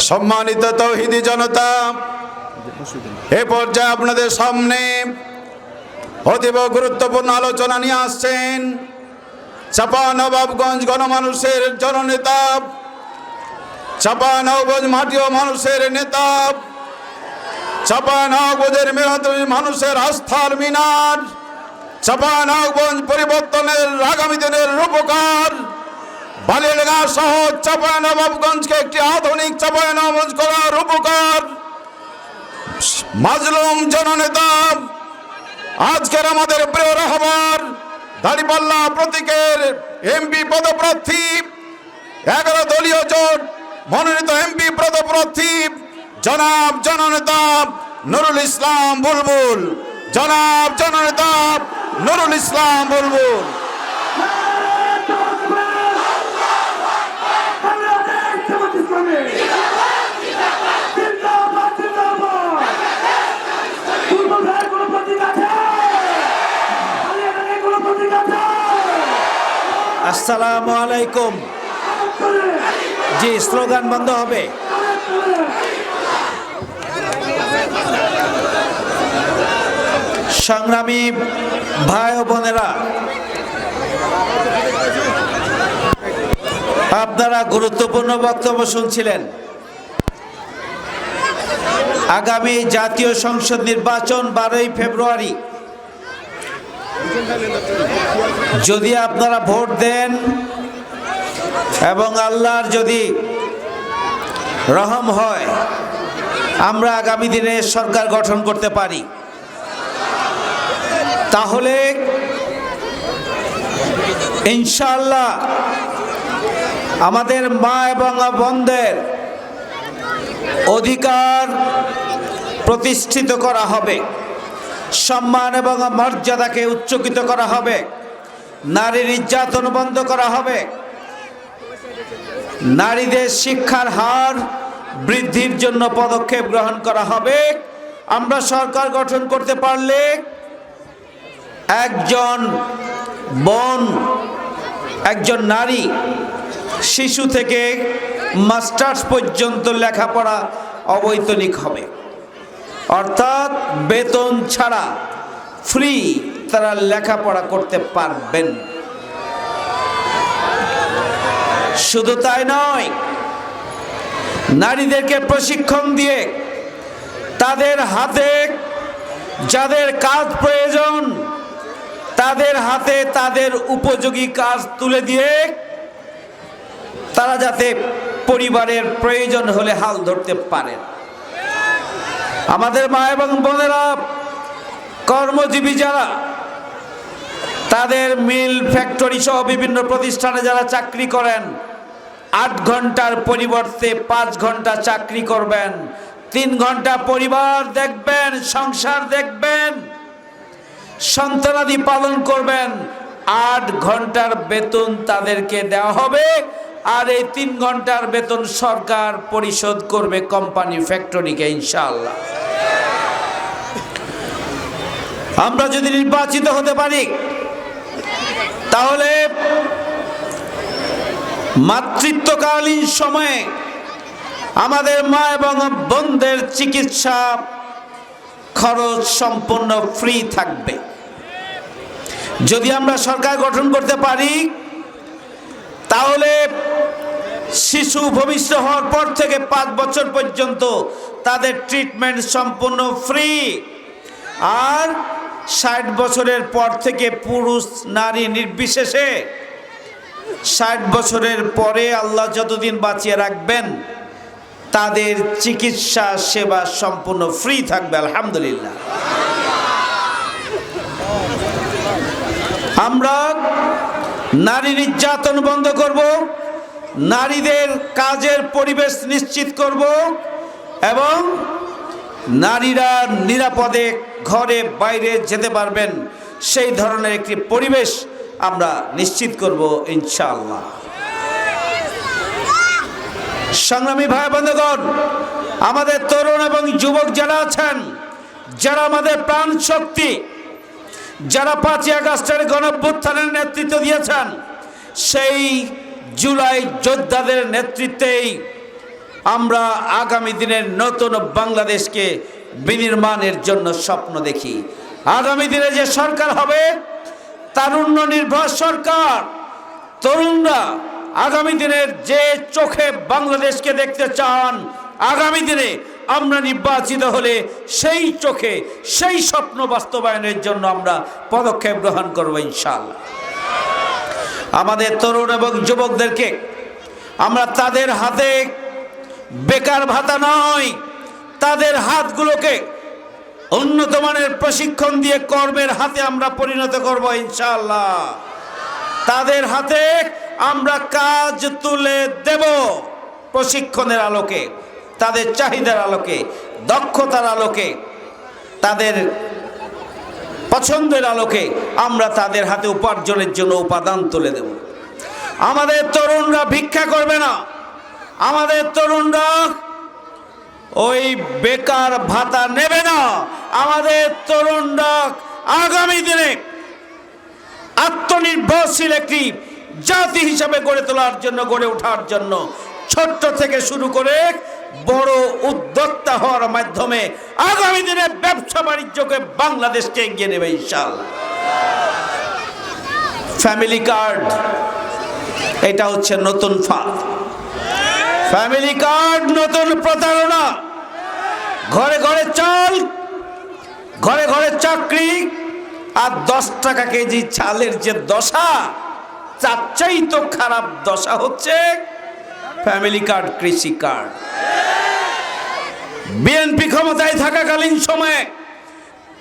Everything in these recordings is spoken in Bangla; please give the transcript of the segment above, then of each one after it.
সম্মানিত তৌহিদি জনতা, এ পর্যায়ে আপনাদের সামনে অতীব গুরুত্বপূর্ণ আলোচনা নিয়ে আসছেন চাঁপাইনবাবগঞ্জ গণমানুষের জননেতা, চাঁপাইনবাবগঞ্জ মাটি ও মানুষের নেতা, চাঁপাইনবাবগঞ্জের মেহনতি মানুষের আস্থার মিনার, চাঁপাইনবাবগঞ্জ পরিবর্তনের আগামী দিনের রূপকার, বালিয়াডাঙ্গা সহ চাঁপাইনবাবগঞ্জকে একটি আধুনিক চাঁপাইনবাবগঞ্জ করার রূপকার, মাজলুম জননেতা, আজকের আমাদের প্রিয় রাহবার দাঁড়িপাল্লা প্রতীকের এমপি পদপ্রার্থী, 11 দলীয় জোট মনোনীত এমপি পদপ্রার্থী জনাব জননেতা নুরুল ইসলাম বুলবুল, জনাব জননেতা নুরুল ইসলাম বুলবুল। আসসালামু আলাইকুম। জি, স্লোগান বন্ধ হবে। সংগ্রামী ভাই ও বোনেরা, আপনারা গুরুত্বপূর্ণ বক্তব্য শুনছিলেন। আগামী জাতীয় সংসদ নির্বাচন 12ই ফেব্রুয়ারি। যদি আপনারা ভোট দেন এবং আল্লাহর যদি রহম হয়, আমরা আগামী দিনে সরকার গঠন করতে পারি, তাহলে ইনশাআল্লাহ আমাদের মা এবং বোনদের অধিকার প্রতিষ্ঠিত করা হবে, সম্মান এবং মর্যাদাকে উচ্চকিত করা হবে, নারী নির্যাতন বন্ধ করা হবে, নারীদের শিক্ষার হার বৃদ্ধির জন্য পদক্ষেপ গ্রহণ করা হবে। আমরা সরকার গঠন করতে পারলে একজন বোন, একজন নারী, শিশু থেকে মাস্টার্স পর্যন্ত লেখাপড়া অবৈতনিক হবে, অর্থাৎ বেতন ছাড়া ফ্রি তারা লেখাপড়া করতে পারবেন। শুধু তাই নয়, নারীদেরকে প্রশিক্ষণ দিয়ে তাদের হাতে যাদের কাজ প্রয়োজন তাদের হাতে তাদের উপযোগী কাজ তুলে দিয়ে তারা যাতে পরিবারের প্রয়োজন হলে হাল ধরতে পারেন। আমাদের মা এবং বোনেরা, কর্মজীবী যারা, তাদের মিল, ফ্যাক্টরি সহ বিভিন্ন প্রতিষ্ঠানে যারা চাকরি করেন, 8 ঘন্টার পরিবর্তে 5 ঘন্টা চাকরি করবেন, 3 ঘন্টা পরিবার দেখবেন, সংসার দেখবেন, সন্তানাদি পালন করবেন। 8 ঘন্টার বেতন তাদেরকে দেওয়া হবে, আর এই 3 ঘন্টার বেতন সরকার পরিশোধ করবে কোম্পানি, ফ্যাক্টরিকে, ইনশাআল্লাহ। আমরা যদি নির্বাচিত হতে পারি, তাহলে মাতৃত্বকালীন সময়ে আমাদের মা এবং বোনদের চিকিৎসা খরচ সম্পূর্ণ ফ্রি থাকবে। যদি আমরা সরকার গঠন করতে পারি, তাহলে শিশু ভূমিষ্ঠ হওয়ার পর থেকে 5 বছর পর্যন্ত তাদের ট্রিটমেন্ট সম্পূর্ণ ফ্রি, আর 60 বছরের পর থেকে পুরুষ নারী নির্বিশেষে 60 বছরের পরে আল্লাহ যতদিন বাঁচিয়ে রাখবেন তাদের চিকিৎসা সেবা সম্পূর্ণ ফ্রি থাকবে, আলহামদুলিল্লাহ। আমরা নারী নির্যাতন বন্ধ করব, নারীদের কাজের পরিবেশ নিশ্চিত করব এবং নারীরা নিরাপদে ঘরে বাইরে যেতে পারবেন সেই ধরনের একটি পরিবেশ আমরা নিশ্চিত করব, ইনশাআল্লাহ। সংগ্রামী ভাই বন্ধুগণ, আমাদের তরুণ এবং যুবক যারা আছেন, যারা আমাদের প্রাণ শক্তি, যারা 5ই আগস্টের গণঅভ্যুত্থানের নেতৃত্ব দিয়েছেন, সেই জুলাই যোদ্ধাদের নেতৃত্বেই আমরা আগামী দিনের নতুন বাংলাদেশকে বিনির্মাণের জন্য স্বপ্ন দেখি। আগামী দিনে যে সরকার হবে তারুণ্য নির্ভর সরকার। তরুণরা আগামী দিনের যে চোখে বাংলাদেশকে দেখতে চান, আগামী দিনে আমরা নির্বাচিত হলে সেই চোখে সেই স্বপ্ন বাস্তবায়নের জন্য আমরা পদক্ষেপ গ্রহণ করব ইনশাআল্লাহ। আমাদের তরুণ এবং যুবকদেরকে আমরা তাদের হাতে বেকার ভাতা নয়, তাদের হাতগুলোকে উন্নত মানের প্রশিক্ষণ দিয়ে কর্মের হাতে আমরা পরিণত করব ইনশাআল্লাহ। তাদের হাতে আমরা কাজ তুলে দেব প্রশিক্ষণের আলোকে, তাদের চাহিদার আলোকে, দক্ষতার আলোকে, তাদের পছন্দের আলোকে আমরা তাদের হাতে উপার্জনের জন্য উপাদান তুলে দেব। আমাদের তরুণরা ভিক্ষা করবে না, আমাদের তরুণরা ওই বেকার ভাতা নেবে না। আমাদের তরুণরা আগামী দিনে আত্মনির্ভরশীল একটি জাতি হিসাবে গড়ে তোলার জন্য, গড়ে ওঠার জন্য ছোট্ট থেকে শুরু করে বড় উদ্যোক্তা হওয়ার মাধ্যমে আগামী দিনে ব্যবসা বাণিজ্যকে বাংলাদেশকে এগিয়ে নেবে ইনশাআল্লাহ। ফ্যামিলি কার্ড, এটা হচ্ছে নতুন ফাঁদ। ফ্যামিলি কার্ড নতুন প্রতারণা। ঘরে ঘরে চাল, ঘরে ঘরে চাকরি, আর 10 টাকা কেজি চালের যে দশা, তার চাইতে খারাপ দশা হচ্ছে ফ্যামিলি কার্ড, কৃষি কার্ড। বিএনপি ক্ষমতায় থাকাকালীন সময়ে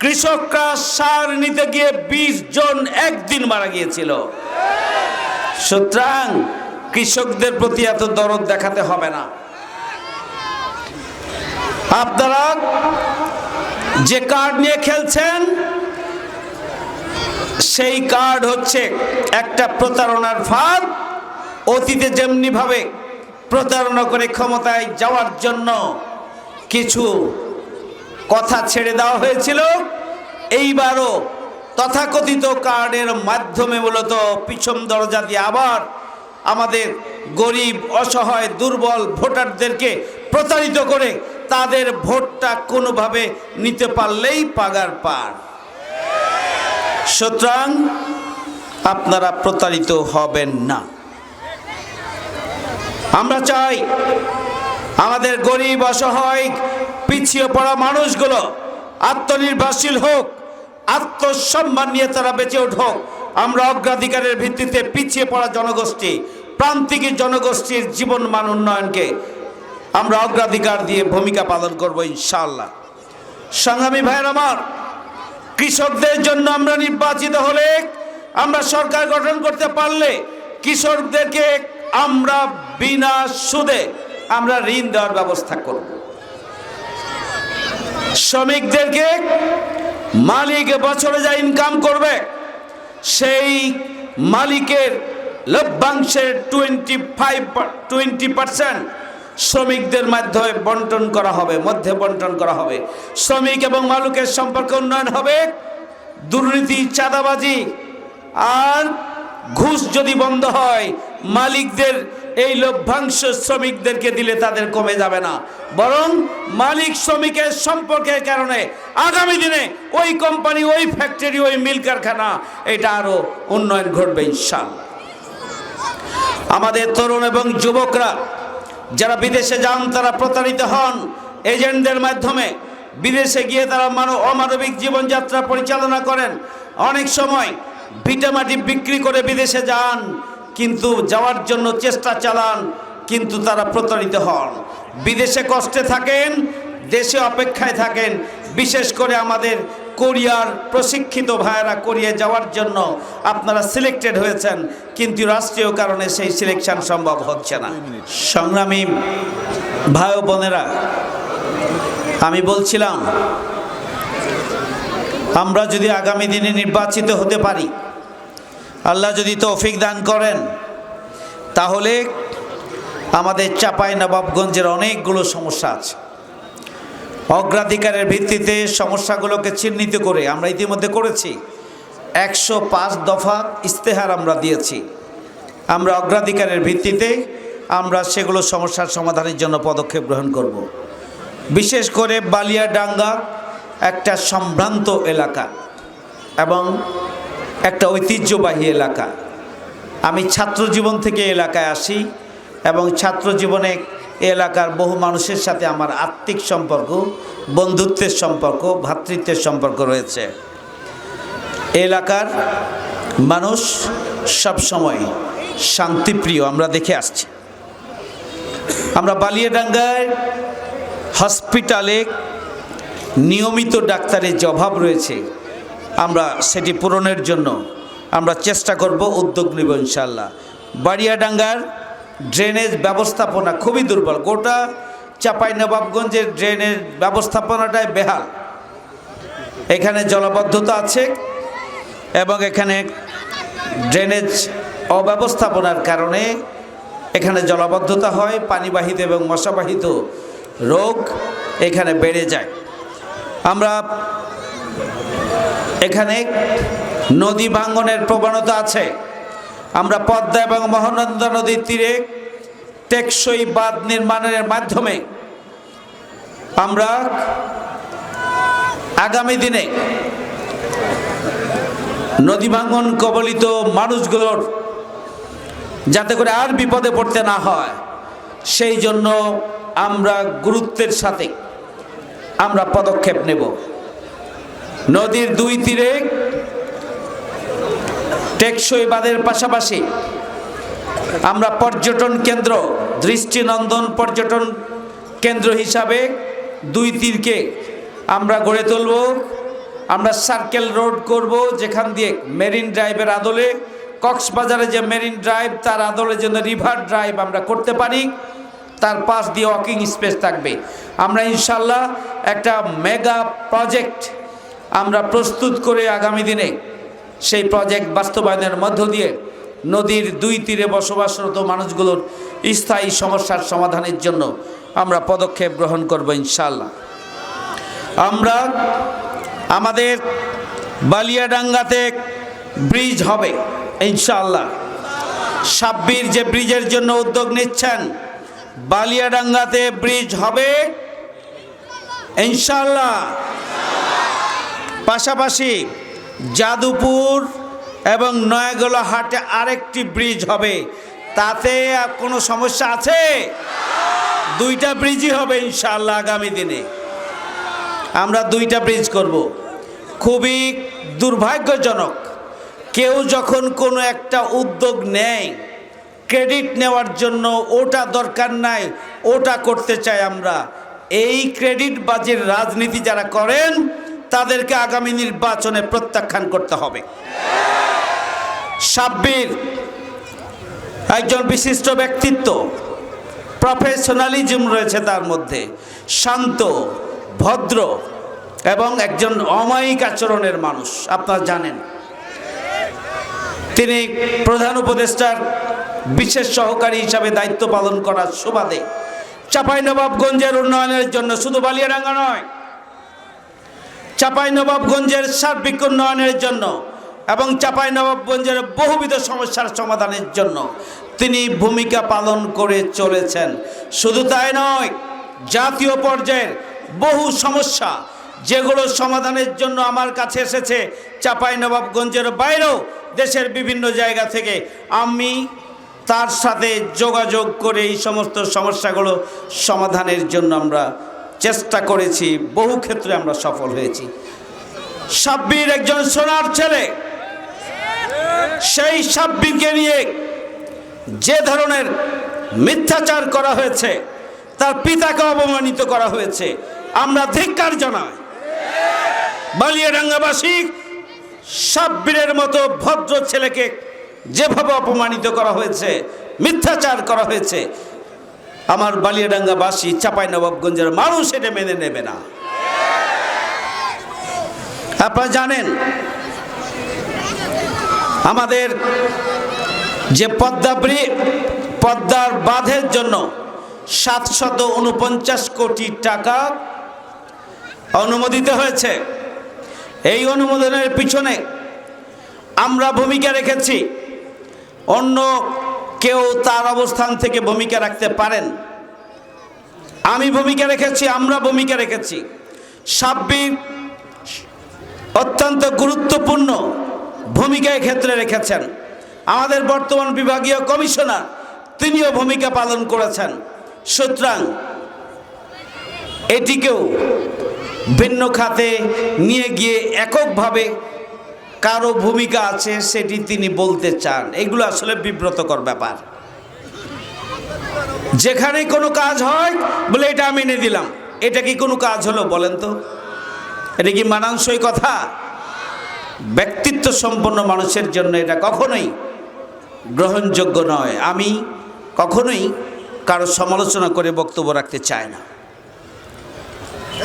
কৃষকরা সার নিতে গিয়ে 20 জন একদিন মারা গিয়েছিল। সুতরাং কৃষকদের প্রতি এত দরদ দেখাতে হবে না। আপনারা যে কার্ড নিয়ে খেলছেন সেই কার্ড হচ্ছে একটা প্রতারণার ফাঁদ। অতীতে যেমনি ভাবে প্রতারণা করে ক্ষমতায় যাওয়ার জন্য কিছু কথা ছেড়ে দেওয়া হয়েছিল, এইবারও তথাকথিত কার্ডের মাধ্যমে মূলত পিছন দরজা দিয়ে আবার আমাদের গরিব, অসহায়, দুর্বল ভোটারদেরকে প্রতারিত করে তাদের ভোটটা কোনোভাবে নিতে পারলেই পাগার পার। সুতরাং আপনারা প্রতারিত হবেন না। আমরা চাই আমাদের গরিব, অসহায়, পিছিয়ে পড়া মানুষগুলো আত্মনির্ভরশীল হোক, আত্মসম্মান নিয়ে তারা বেঁচে উঠুক। আমরা অগ্রাধিকারের ভিত্তিতে পিছিয়ে পড়া জনগোষ্ঠী, প্রান্তিক জনগোষ্ঠীর জীবন মান উন্নয়নকে আমরা অগ্রাধিকার দিয়ে ভূমিকা পালন করব ইনশাআল্লাহ। সংগ্রামী ভাইয়ের আমার, কৃষকদের জন্য আমরা নির্বাচিত হলে, আমরা সরকার গঠন করতে পারলে কৃষকদেরকে আমরা বিনা সুদে আমরা ঋণ দেওয়ার ব্যবস্থা করব। শ্রমিকদেরকে মালিক বছরে যা ইনকাম করবে সেই মালিকের লভ্যাংশের 20% শ্রমিকদের মাধ্যমে বন্টন করা হবে, মধ্যে বন্টন করা হবে। শ্রমিক এবং মালিকের সম্পর্ক উন্নয়ন হবে। দুর্নীতি, চাঁদাবাজি আর ঘুষ যদি বন্ধ হয়, মালিকদের এই লভ্যাংশ শ্রমিকদেরকে দিলে তাদের কমে যাবে না, বরং মালিক শ্রমিকের সম্পর্কের কারণে আগামী দিনে ওই কোম্পানি, ওই ফ্যাক্টরি, ওই মিল কারখানা এটা আরো উন্নয়ন ঘটবে ইনশাআল্লাহ। আমাদের তরুণ এবং যুবকরা যারা বিদেশে যান, তারা প্রতারিত হন এজেন্টদের মাধ্যমে। বিদেশে গিয়ে তারা অমানবিক জীবনযাত্রা পরিচালনা করেন। অনেক সময় ভিটামাটি বিক্রি করে বিদেশে যান, কিন্তু যাওয়ার জন্য চেষ্টা চালান, কিন্তু তারা প্রতারিত হন। বিদেশে কষ্টে থাকেন, দেশে অপেক্ষায় থাকেন। বিশেষ করে আমাদের কোরিয়ার প্রশিক্ষিত ভাইয়েরা কোরিয়া যাওয়ার জন্য আপনারা সিলেক্টেড হয়েছেন, কিন্তু রাষ্ট্রীয় কারণে সেই সিলেকশন সম্ভব হচ্ছে না। সংগ্রামী ভাই ও বোনেরা, আমি বলছিলাম আমরা যদি আগামী দিনে নির্বাচিত হতে পারি, আল্লাহ যদি তৌফিক দান করেন, তাহলে আমাদের চাঁপাইনবাবগঞ্জের অনেকগুলো সমস্যা আছে। অগ্রাধিকারের ভিত্তিতে সমস্যাগুলোকে চিহ্নিত করে আমরা ইতিমধ্যে করেছি। 105 দফা ইস্তেহার আমরা দিয়েছি। আমরা অগ্রাধিকারের ভিত্তিতে আমরা সেগুলো সমস্যার সমাধানের জন্য পদক্ষেপ গ্রহণ করব। বিশেষ করে বালিয়াডাঙ্গা একটা সম্ভ্রান্ত এলাকা এবং একটা ঐতিহ্যবাহী এলাকা। আমি ছাত্র জীবন থেকে এলাকায় আসি এবং ছাত্র জীবনে এলাকার বহু মানুষের সাথে আমার আত্মিক সম্পর্ক, বন্ধুত্বের সম্পর্ক, ভ্রাতৃত্বের সম্পর্ক রয়েছে। এলাকার মানুষ সবসময় শান্তিপ্রিয় আমরা দেখে আসছি। আমরা বালিয়াডাঙ্গায় হসপিটালে নিয়মিত ডাক্তারের যে অভাব রয়েছে আমরা সেটি পূরণের জন্য আমরা চেষ্টা করব, উদ্যোগ নেব ইনশাআল্লাহ। বালিয়াডাঙ্গার ড্রেনেজ ব্যবস্থাপনা খুবই দুর্বল। গোটা চাঁপাইনবাবগঞ্জের ড্রেনেজ ব্যবস্থাপনাটাই বেহাল। এখানে জলাবদ্ধতা আছে এবং এখানে ড্রেনেজ অব্যবস্থাপনার কারণে এখানে জলাবদ্ধতা হয়, পানিবাহিত এবং মশাবাহিত রোগ এখানে বেড়ে যায়। আমরা এখানে নদী ভাঙ্গনের প্রবণতা আছে। আমরা পদ্মা এবং মহানন্দা নদীর তীরে টেকসই বাঁধ নির্মাণের মাধ্যমে আমরা আগামী দিনে নদী ভাঙ্গন কবলিত মানুষগুলোর যাতে করে আর বিপদে পড়তে না হয় সেই জন্য আমরা গুরুত্বের সাথে আমরা পদক্ষেপ নেব। নদীর দুই তীরে টেকসই বাঁধের পাশাপাশি আমরা পর্যটন কেন্দ্র, দৃষ্টিনন্দন পর্যটন কেন্দ্র হিসাবে দুই তীরকে আমরা গড়ে তুলব। আমরা সার্কেল রোড করব, যেখান দিয়ে মেরিন ড্রাইভের আদলে কক্সবাজারে যে মেরিন ড্রাইভ তার আদলে যেন রিভার ড্রাইভ আমরা করতে পারি, তার পাশ দিয়ে ওয়াকিং স্পেস থাকবে। আমরা ইনশাল্লাহ একটা মেগা প্রজেক্ট আমরা প্রস্তুত করে আগামী দিনে সেই প্রজেক্ট বাস্তবায়নের মধ্য দিয়ে নদীর দুই তীরে বসবাসরত মানুষগুলোর স্থায়ী সমস্যার সমাধানের জন্য আমরা পদক্ষেপ গ্রহণ করব ইনশাল্লাহ। আমরা আমাদের বালিয়াডাঙ্গাতে ব্রিজ হবে ইনশাআল্লাহ। সাব্বির যে ব্রিজের জন্য উদ্যোগ নিচ্ছেন, বালিয়াডাঙ্গাতে ব্রিজ হবে ইনশাআল্লাহ। পাশাপাশি যাদুপুর এবং নয়াগোলা হাটে আরেকটি ব্রিজ হবে। তাতে কোনো সমস্যা আছে? দুইটা ব্রিজই হবে ইনশাআল্লাহ আগামী দিনে। আমরা দুইটা ব্রিজ করব। খুবই দুর্ভাগ্যজনক, কেউ যখন কোনো একটা উদ্যোগ নেয় ক্রেডিট নেওয়ার জন্য ওটা দরকার নাই, ওটা করতে চাই আমরা। এই ক্রেডিট বাজির রাজনীতি যারা করেন তাদেরকে আগামী নির্বাচনে প্রত্যাখ্যান করতে হবে। সাব্বির একজন বিশিষ্ট ব্যক্তিত্ব, প্রফেশনালিজম রয়েছে তার মধ্যে, শান্ত, ভদ্র এবং একজন অমায়িক আচরণের মানুষ। আপনারা জানেন তিনি প্রধান উপদেষ্টার বিশেষ সহকারী হিসাবে দায়িত্ব পালন করার সুবাদে চাঁপাইনবাবগঞ্জের উন্নয়নের জন্য, শুধু বালিয়াডাঙ্গা নয়, চাঁপাইনবাবগঞ্জের সার্বিক উন্নয়নের জন্য এবং চাঁপাইনবাবগঞ্জের বহুবিধ সমস্যার সমাধানের জন্য তিনি ভূমিকা পালন করে চলেছেন। শুধু তাই নয়, জাতীয় পর্যায়ের বহু সমস্যা যেগুলো সমাধানের জন্য আমার কাছে এসেছে চাঁপাইনবাবগঞ্জের বাইরেও দেশের বিভিন্ন জায়গা থেকে, আমি তার সাথে যোগাযোগ করে এই সমস্ত সমস্যাগুলো সমাধানের জন্য আমরা চেষ্টা করেছি। বহু ক্ষেত্রে আমরা সফল হয়েছি। সাব্বির একজন সোনার ছেলে। সেই সাব্বিরকে নিয়ে যে ধরনের মিথ্যাচার করা হয়েছে, তার পিতাকে অপমানিত করা হয়েছে, আমরা ধিক্কার জানাই। বালিয়াডাঙ্গাবাসী সাব্বিরের মতো ভদ্র ছেলেকে যেভাবে অপমানিত করা হয়েছে, মিথ্যাচার করা হয়েছে, আমার বালিয়াডাঙ্গাবাসী, চাঁপাইনবাবগঞ্জের মানুষ এটা মেনে নেবে না। আপনারা জানেন আমাদের যে পদ্মার বাঁধের জন্য 749 কোটি টাকা অনুমোদিত হয়েছে। এই অনুমোদনের পিছনে আমরা ভূমিকা রেখেছি। অন্য কেউ তার অবস্থান থেকে ভূমিকা রাখতে পারেন। আমি ভূমিকা রেখেছি, আমরা ভূমিকা রেখেছি। সাব্বির অত্যন্ত গুরুত্বপূর্ণ ভূমিকা ক্ষেত্রে রেখেছেন। আমাদের বর্তমান বিভাগীয় কমিশনার তিনিও ভূমিকা পালন করেছেন। সুতরাং এটিকেও ভিন্ন খাতে নিয়ে গিয়ে এককভাবে কারো ভূমিকা আছে সেটি তিনি বলতে চান, এগুলো আসলে বিব্রতকর ব্যাপার। যেখানে কোনো কাজ হয় বলে এটা আমি এনে দিলাম, এটা কি কোনো কাজ হলো বলেন তো? এটা কি মানানসই কথা? ব্যক্তিত্ব সম্পন্ন মানুষের জন্য এটা কখনোই গ্রহণযোগ্য নয়। আমি কখনোই কারো সমালোচনা করে বক্তব্য রাখতে চাই না।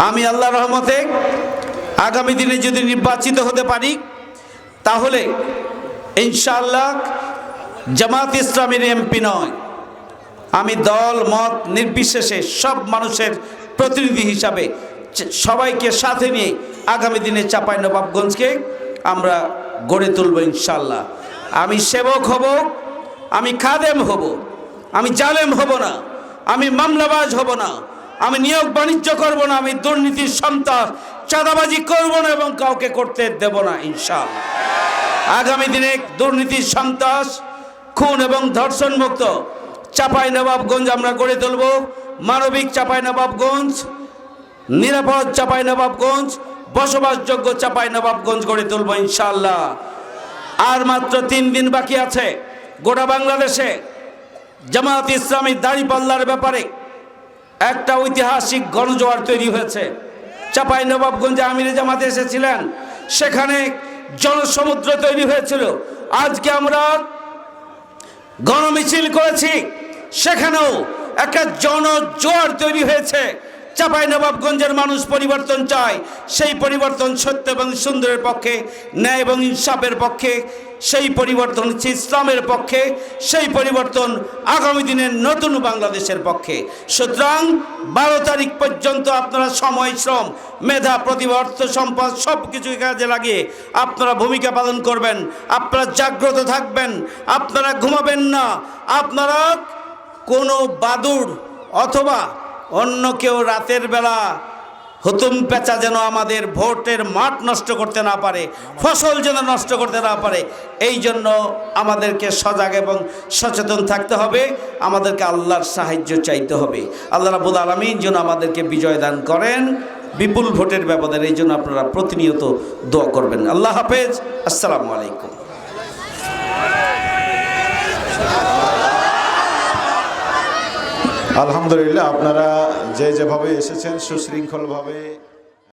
আমি আল্লাহর রহমতে আগামী দিনে যদি নির্বাচিত হতে পারি তাহলে ইনশাআল্লাহ জামাত ইসলামীর এমপি নয়, আমি দল মত নির্বিশেষে সব মানুষের প্রতিনিধি হিসাবে সবাইকে সাথে নিয়ে আগামী দিনে চাঁপাইনবাবগঞ্জকে আমরা গড়ে তুলব ইনশাআল্লাহ। আমি সেবক হব, আমি খাদেম হব, আমি জালেম হব না, আমি মামলাবাজ হব না, আমি নিয়োগ বাণিজ্য করব না, আমি দুর্নীতির সন্ত্রাস চাঁদাবাজি করব না এবং কাউকে করতে দেব না ইনশাআল্লাহ। আগামী দিনে দুর্নীতির সন্ত্রাস খুন এবং ধর্ষণ মুক্ত চাঁপাইনবাবগঞ্জ আমরা গড়ে তুলব। মানবিক চাঁপাইনবাবগঞ্জ, নিরাপদ চাঁপাইনবাবগঞ্জ, বসবাসযোগ্য চাঁপাইনবাবগঞ্জ গড়ে তুলব ইনশাআল্লাহ। আর মাত্র 3 দিন বাকি আছে। গোটা বাংলাদেশে জামাত ইসলামী দাঁড়িপাল্লার ব্যাপারে একটা ঐতিহাসিক গণজোয়ার তৈরি হয়েছে। চাঁপাইনবাবগঞ্জে আমিরে জামাতে এসেছিলেন, সেখানে জনসমুদ্র তৈরি হয়েছিল। আজকে আমরা গণমিছিল করেছি, সেখানেও একটা জনজোয়ার তৈরি হয়েছে। চাঁপাইনবাবগঞ্জের মানুষ পরিবর্তন চায়, সেই পরিবর্তন সত্য এবং সুন্দরের পক্ষে, ন্যায় এবং ইনসাফের পক্ষে, সেই পরিবর্তন হচ্ছে ইসলামের পক্ষে, সেই পরিবর্তন আগামী দিনের নতুন বাংলাদেশের পক্ষে। সুতরাং 12 তারিখ পর্যন্ত আপনারা সময়, শ্রম, মেধা, প্রতিভা, অর্থ, সম্পদ সব কিছু কাজে লাগিয়ে আপনারা ভূমিকা পালন করবেন। আপনারা জাগ্রত থাকবেন, আপনারা ঘুমাবেন না। আপনারা কোনো বাদুড় অথবা অন্য কেউ রাতের বেলা হুতুম পেঁচা যেন আমাদের ভোটের মাঠ নষ্ট করতে না পারে, ফসল যেন নষ্ট করতে না পারে, এই জন্য আমাদেরকে সজাগ এবং সচেতন থাকতে হবে। আমাদেরকে আল্লাহর সাহায্য চাইতে হবে। আল্লাহ রাব্বুল আলামিন যেন আমাদেরকে বিজয় দান করেন বিপুল ভোটের ব্যবধানে। এই জন্য আপনারা প্রতিনিয়ত দোয়া করবেন। আল্লাহ হাফেজ। আসসালামু আলাইকুম। আলহামদুলিল্লাহ, আপনারা যেভাবে এসেছেন সুশৃঙ্খলভাবে